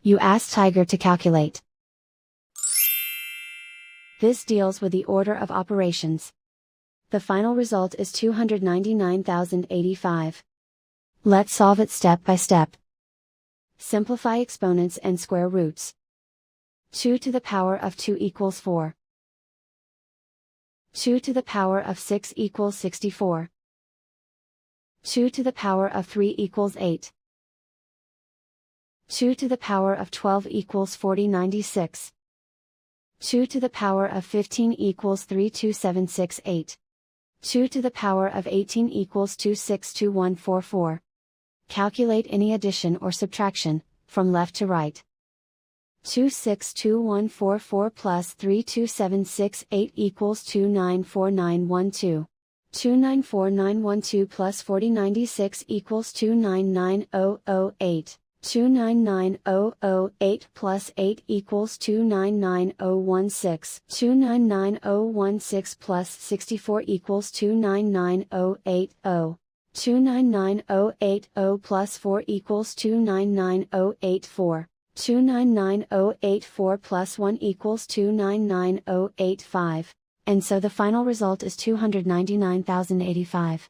You ask Tiger to calculate. This deals with the order of operations. The final result is 299,085. Let's solve it step by step. Simplify exponents and square roots. 2 to the power of 2 equals 4. 2 to the power of 6 equals 64. 2 to the power of 3 equals 8. 2 to the power of 12 equals 4096. 2 to the power of 15 equals 32768. 2 to the power of 18 equals 262144. Calculate any addition or subtraction, from left to right. 262144 plus 32768 equals 294912. 294912 plus 4096 equals 299008. 299008 plus 8 equals 299016. 299016 plus 64 equals 299080. 299080 plus 4 equals 299084. 299084 plus 1 equals 299085. And so the final result is 299,085.